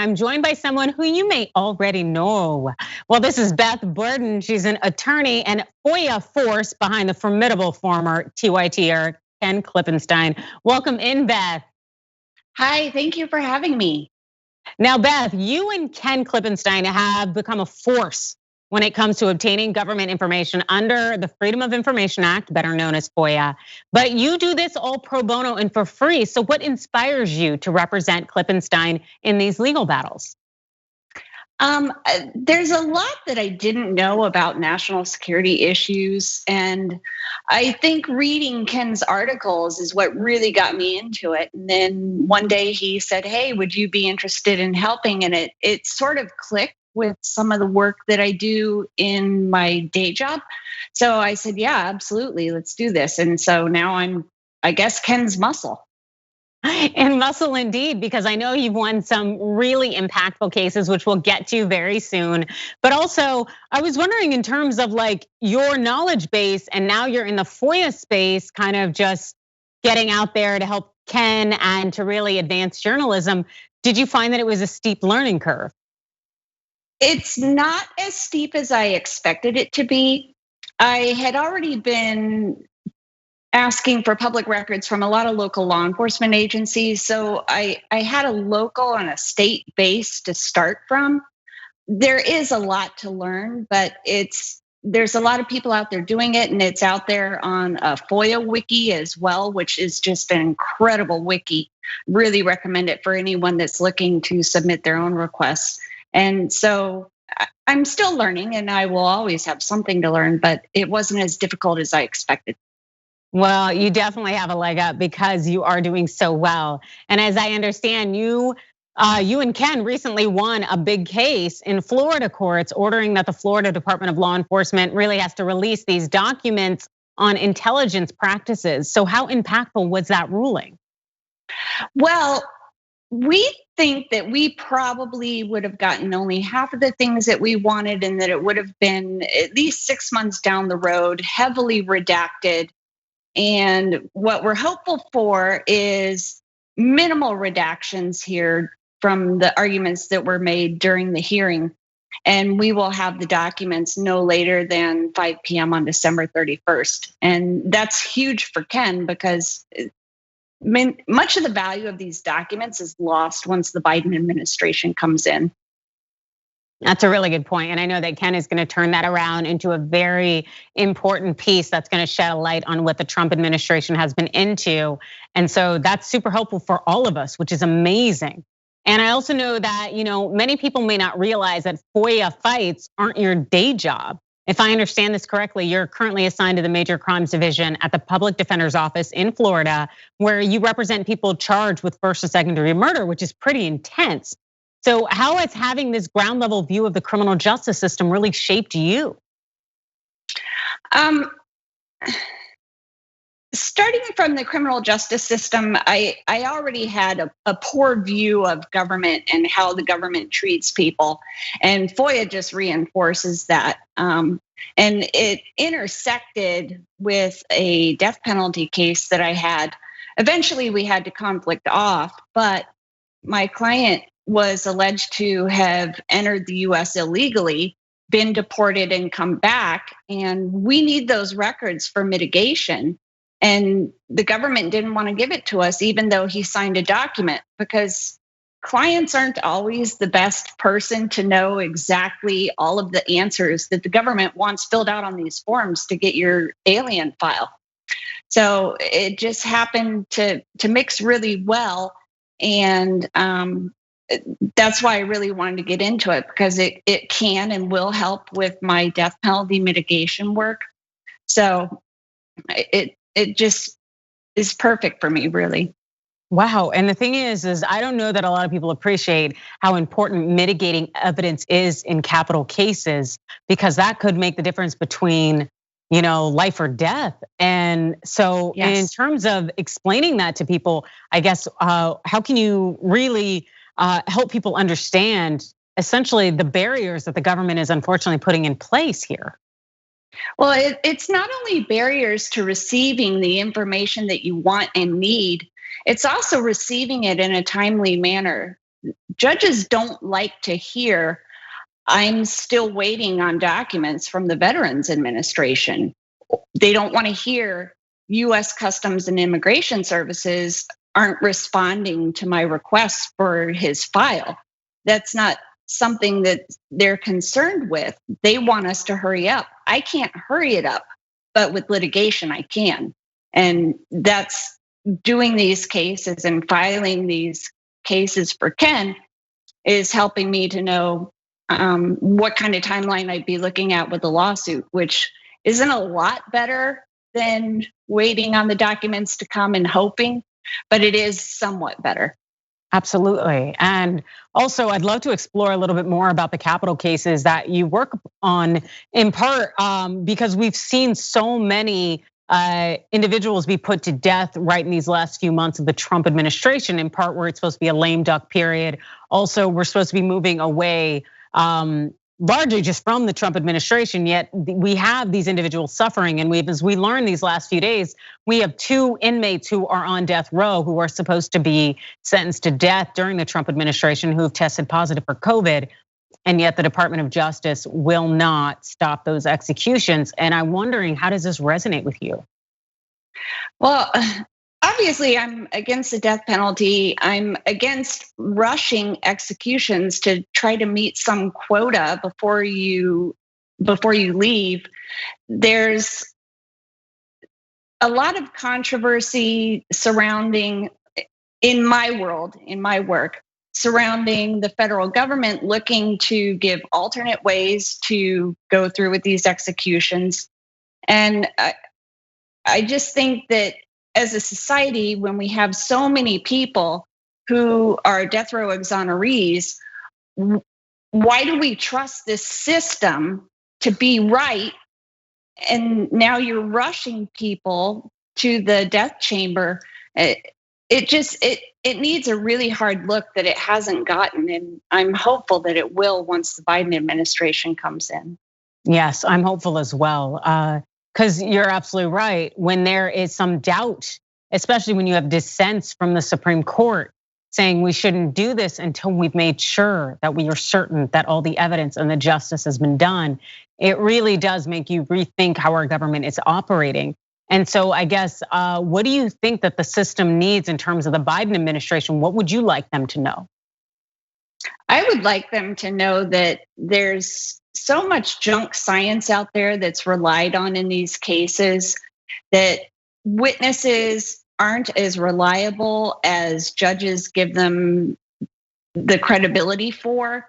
I'm joined by someone who you may already know. Well, this is Beth Burden. She's an attorney and FOIA force behind the formidable former TYTer Ken Klippenstein. Welcome in, Beth. Hi, thank you for having me. Now, Beth, you and Ken Klippenstein have become a force when it comes to obtaining government information under the Freedom of Information Act, better known as FOIA. But you do this all pro bono and for free. So what inspires you to represent Klippenstein in these legal battles? There's a lot that I didn't know about national security issues. And I think reading Ken's articles is what really got me into it. And then one day he said, hey, would you be interested in helping? And it sort of clicked with some of the work that I do in my day job. So I said, yeah, absolutely, let's do this. And so now I'm, I guess, Ken's muscle. And muscle indeed, because I know you've won some really impactful cases, which we'll get to very soon. But also, I was wondering in terms of like your knowledge base, and now you're in the FOIA space, kind of just getting out there to help Ken and to really advance journalism. Did you find that it was a steep learning curve? It's not as steep as I expected it to be. I had already been asking for public records from a lot of local law enforcement agencies. So I had a local and a state base to start from. There is a lot to learn, but there's a lot of people out there doing it, and it's out there on a FOIA wiki as well, which is just an incredible wiki. Really recommend it for anyone that's looking to submit their own requests. And so I'm still learning, and I will always have something to learn, but it wasn't as difficult as I expected. Well, you definitely have a leg up because you are doing so well. And as I understand, you and Ken recently won a big case in Florida courts, ordering that the Florida Department of Law Enforcement really has to release these documents on intelligence practices. So how impactful was that ruling? Well, we think that we probably would have gotten only half of the things that we wanted, and that it would have been at least 6 months down the road, heavily redacted. And what we're hopeful for is minimal redactions here from the arguments that were made during the hearing. And we will have the documents no later than 5 p.m. on December 31st. And that's huge for Ken because much of the value of these documents is lost once the Biden administration comes in. That's a really good point. And I know that Ken is going to turn that around into a very important piece that's going to shed a light on what the Trump administration has been into. And so that's super helpful for all of us, which is amazing. And I also know that, many people may not realize that FOIA fights aren't your day job. If I understand this correctly, you're currently assigned to the Major Crimes Division at the Public Defender's Office in Florida, where you represent people charged with first and second degree murder, which is pretty intense. So how has having this ground level view of the criminal justice system really shaped you? Starting from the criminal justice system, I already had a poor view of government and how the government treats people. And FOIA just reinforces that. And it intersected with a death penalty case that I had. Eventually we had to conflict off, but my client was alleged to have entered the US illegally, been deported and come back. And we need those records for mitigation. And the government didn't want to give it to us, even though he signed a document, because clients aren't always the best person to know exactly all of the answers that the government wants filled out on these forms to get your alien file. So it just happened to mix really well. And that's why I really wanted to get into it, because it can and will help with my death penalty mitigation work. So it just is perfect for me, really. Wow, and the thing is I don't know that a lot of people appreciate how important mitigating evidence is in capital cases, because that could make the difference between, life or death. And so yes. In terms of explaining that to people, I guess, how can you really help people understand essentially the barriers that the government is unfortunately putting in place here? Well, it's not only barriers to receiving the information that you want and need, it's also receiving it in a timely manner. judges don't like to hear, I'm still waiting on documents from the Veterans Administration. They don't want to hear US Customs and Immigration Services aren't responding to my request for his file. That's not something that they're concerned with. They want us to hurry up. I can't hurry it up, but with litigation, I can. And that's doing these cases and filing these cases for Ken is helping me to know what kind of timeline I'd be looking at with the lawsuit, which isn't a lot better than waiting on the documents to come and hoping, but it is somewhat better. Absolutely. And also, I'd love to explore a little bit more about the capital cases that you work on, in part because we've seen so many individuals be put to death right in these last few months of the Trump administration, in part where it's supposed to be a lame duck period. Also, we're supposed to be moving away largely just from the Trump administration, yet we have these individuals suffering. And as we learned these last few days, we have 2 inmates who are on death row who are supposed to be sentenced to death during the Trump administration who have tested positive for COVID. And yet the Department of Justice will not stop those executions. And I'm wondering, how does this resonate with you? Well, obviously, I'm against the death penalty. I'm against rushing executions to try to meet some quota before you leave. There's a lot of controversy surrounding, in my world, in my work, surrounding the federal government looking to give alternate ways to go through with these executions. And I just think that as a society, when we have so many people who are death row exonerees, why do we trust this system to be right? And now you're rushing people to the death chamber. It needs a really hard look that it hasn't gotten, and I'm hopeful that it will once the Biden administration comes in. Yes, I'm hopeful as well. Because you're absolutely right. When there is some doubt, especially when you have dissents from the Supreme Court saying we shouldn't do this until we've made sure that we are certain that all the evidence and the justice has been done, it really does make you rethink how our government is operating. And so I guess, what do you think that the system needs in terms of the Biden administration? What would you like them to know? I would like them to know that there's so much junk science out there that's relied on in these cases, that witnesses aren't as reliable as judges give them the credibility for.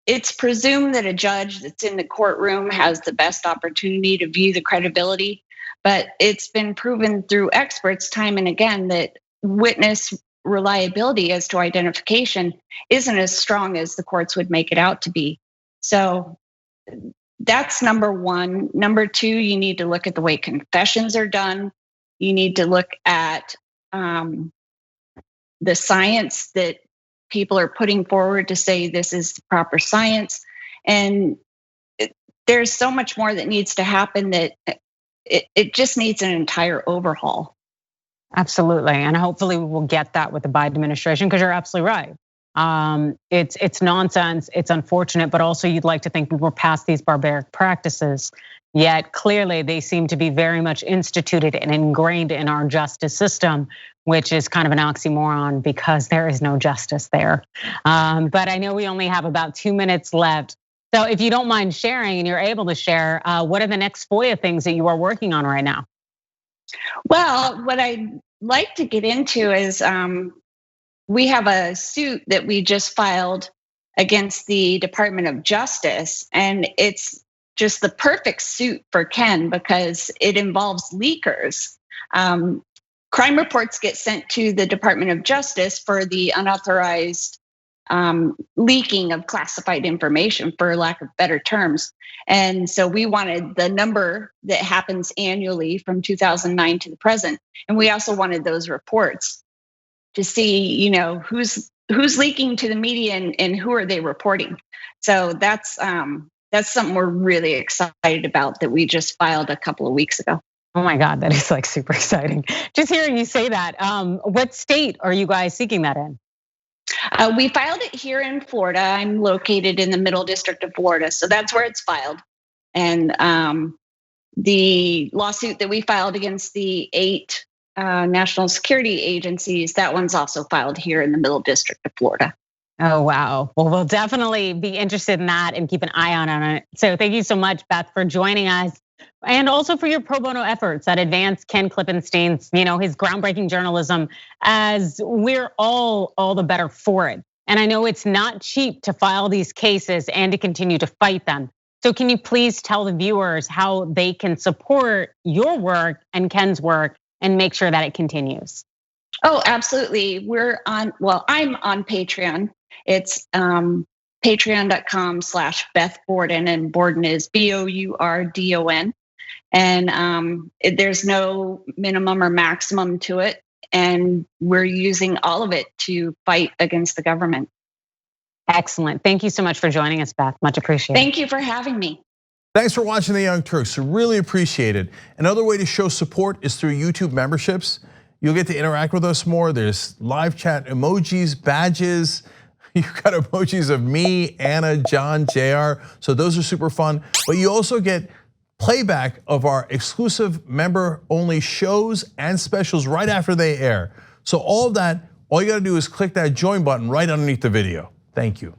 It's presumed that a judge that's in the courtroom has the best opportunity to view the credibility, but it's been proven through experts time and again that witness reliability as to identification isn't as strong as the courts would make it out to be. So that's number one. Number two, you need to look at the way confessions are done. You need to look at the science that people are putting forward to say this is the proper science. And there's so much more that needs to happen that it just needs an entire overhaul. Absolutely, and hopefully we will get that with the Biden administration, because you're absolutely right. It's nonsense, it's unfortunate, but also you'd like to think we were past these barbaric practices. Yet clearly they seem to be very much instituted and ingrained in our justice system, which is kind of an oxymoron because there is no justice there. But I know we only have about 2 minutes left. So if you don't mind sharing and you're able to share, what are the next FOIA things that you are working on right now? Well, what I'd like to get into is we have a suit that we just filed against the Department of Justice, and it's just the perfect suit for Ken because it involves leakers. Crime reports get sent to the Department of Justice for the unauthorized leaking of classified information, for lack of better terms. And so we wanted the number that happens annually from 2009 to the present. And we also wanted those reports to see, who's leaking to the media and who are they reporting. So that's something we're really excited about that we just filed a couple of weeks ago. Oh my God, that is like super exciting. Just hearing you say that. What state are you guys seeking that in? We filed it here in Florida. I'm located in the Middle District of Florida, so that's where it's filed. And the lawsuit that we filed against the 8 national security agencies, that one's also filed here in the Middle District of Florida. Oh, wow. Well, we'll definitely be interested in that and keep an eye on it. So thank you so much, Beth, for joining us. And also for your pro bono efforts that advance Ken Klippenstein's, his groundbreaking journalism, as we're all the better for it. And I know it's not cheap to file these cases and to continue to fight them. So can you please tell the viewers how they can support your work and Ken's work and make sure that it continues? Oh, absolutely. I'm on Patreon. It's patreon.com/Beth Borden, and Borden is Bourdon. And there's no minimum or maximum to it. And we're using all of it to fight against the government. Excellent. Thank you so much for joining us, Beth. Much appreciated. Thank you for having me. Thanks for watching the Young Turks. Really appreciate it. Another way to show support is through YouTube memberships. You'll get to interact with us more. There's live chat emojis, badges. You've got emojis of me, Anna, John, JR. So those are super fun. But you also get playback of our exclusive member-only shows and specials right after they air. So all of that, all you gotta do is click that join button right underneath the video. Thank you.